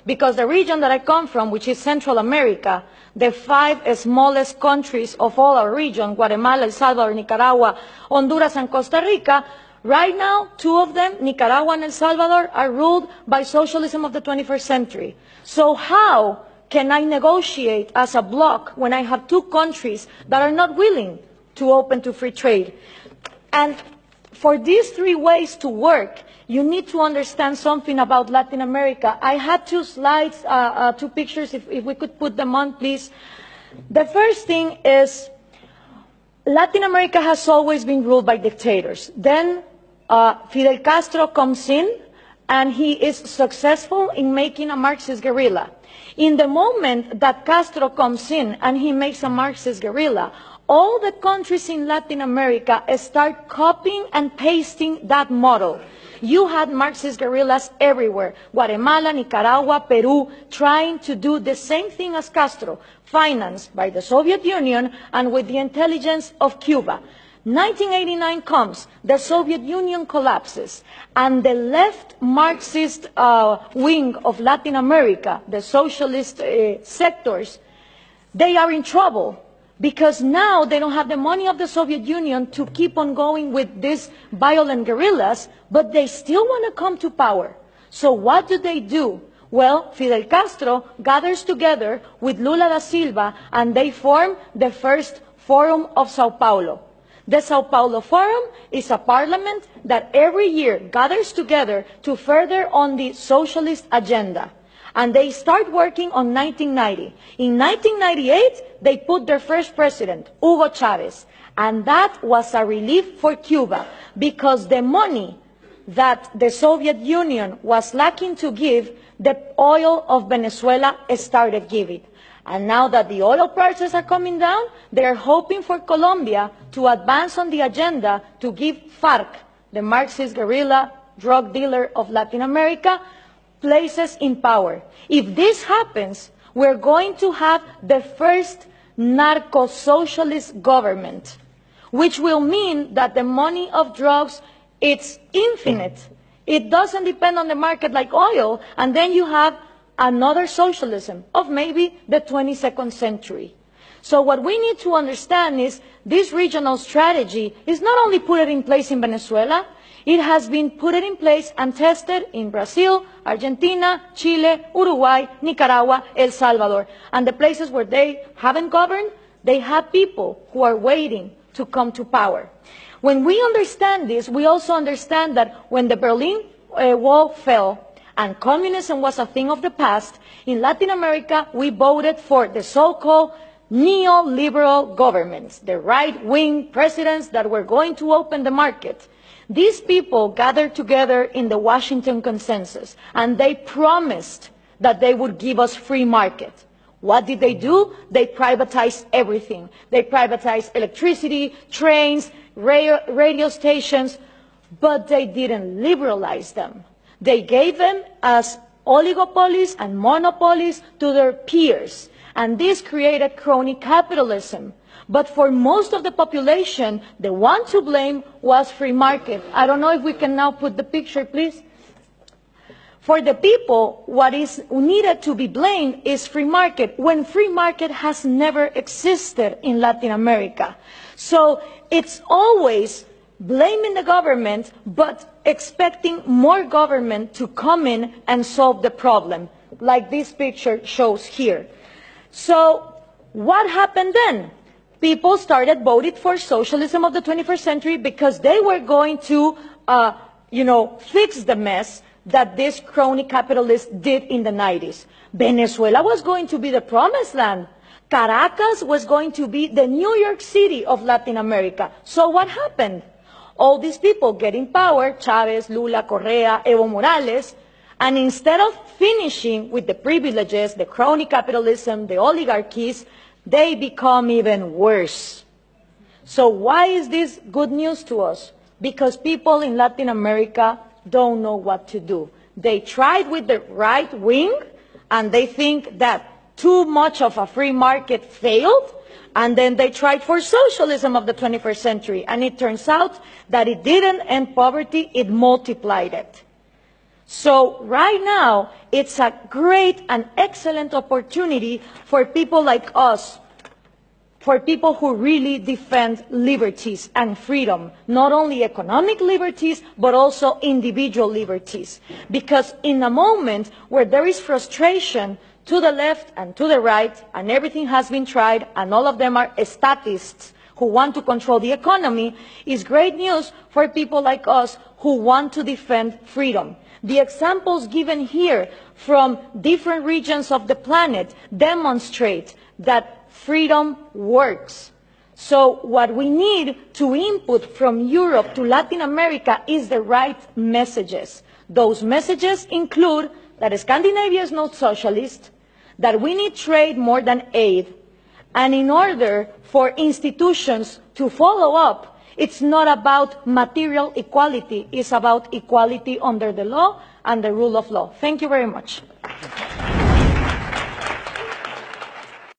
because the region that I come from, which is Central America, the 5 smallest countries of all our region, Guatemala, El Salvador, Nicaragua, Honduras, and Costa Rica, right now, 2 of them, Nicaragua and El Salvador, are ruled by socialism of the 21st century. So how can I negotiate as a bloc when I have 2 countries that are not willing to open to free trade? And for these 3 ways to work, you need to understand something about Latin America. I had 2 slides, 2 pictures, if we could put them on, please. The first thing is Latin America has always been ruled by dictators. Then Fidel Castro comes in, and he is successful in making a Marxist guerrilla. In the moment that Castro comes in and he makes a Marxist guerrilla, all the countries in Latin America start copying and pasting that model. You had Marxist guerrillas everywhere, Guatemala, Nicaragua, Peru, trying to do the same thing as Castro, financed by the Soviet Union and with the intelligence of Cuba. 1989 comes, the Soviet Union collapses, and the left Marxist wing of Latin America, the socialist sectors, they are in trouble, because now they don't have the money of the Soviet Union to keep on going with these violent guerrillas, but they still want to come to power. So what do? Well, Fidel Castro gathers together with Lula da Silva, and they form the first Forum of Sao Paulo. The Sao Paulo Forum is a parliament that every year gathers together to further on the socialist agenda. And they start working on 1990. In 1998, they put their first president, Hugo Chavez. And that was a relief for Cuba, because the money that the Soviet Union was lacking to give, the oil of Venezuela started giving. And now that the oil prices are coming down, they are hoping for Colombia to advance on the agenda to give FARC, the Marxist guerrilla drug dealer of Latin America, places in power. If this happens, we're going to have the first narco-socialist government, which will mean that the money of drugs, it's infinite. It doesn't depend on the market like oil, and then you have another socialism of maybe the 22nd century. So what we need to understand is this regional strategy is not only put in place in Venezuela, it has been put in place and tested in Brazil, Argentina, Chile, Uruguay, Nicaragua, El Salvador. And the places where they haven't governed, they have people who are waiting to come to power. When we understand this, we also understand that when the Berlin Wall fell, and communism was a thing of the past, in Latin America, we voted for the so-called neoliberal governments, the right-wing presidents that were going to open the market. These people gathered together in the Washington Consensus, and they promised that they would give us free market. What did they do? They privatized everything. They privatized electricity, trains, radio stations, but they didn't liberalize them. They gave them as oligopolies and monopolies to their peers, and this created crony capitalism. But for most of the population, the one to blame was free market. I don't know if we can now put the picture, please. For the people, what is needed to be blamed is free market, when free market has never existed in Latin America. So it's always blaming the government, but expecting more government to come in and solve the problem, like this picture shows here. So what happened then? People started voting for socialism of the 21st century because they were going to, fix the mess that this crony capitalists did in the 90s. Venezuela was going to be the promised land. Caracas was going to be the New York City of Latin America. So what happened? All these people get in power, Chavez, Lula, Correa, Evo Morales, and instead of finishing with the privileges, the crony capitalism, the oligarchies, they become even worse. So why is this good news to us? Because people in Latin America don't know what to do. They tried with the right wing, and they think that too much of a free market failed, and then they tried for socialism of the 21st century, and it turns out that it didn't end poverty, it multiplied it. So right now, it's a great and excellent opportunity for people like us, for people who really defend liberties and freedom, not only economic liberties, but also individual liberties. Because in a moment where there is frustration to the left and to the right, and everything has been tried, and all of them are statists who want to control the economy, is great news for people like us who want to defend freedom. The examples given here from different regions of the planet demonstrate that freedom works. So what we need to input from Europe to Latin America is the right messages. Those messages include that Scandinavia is not socialist, that we need trade more than aid, and in order for institutions to follow up, it's not about material equality, it's about equality under the law and the rule of law. Thank you very much.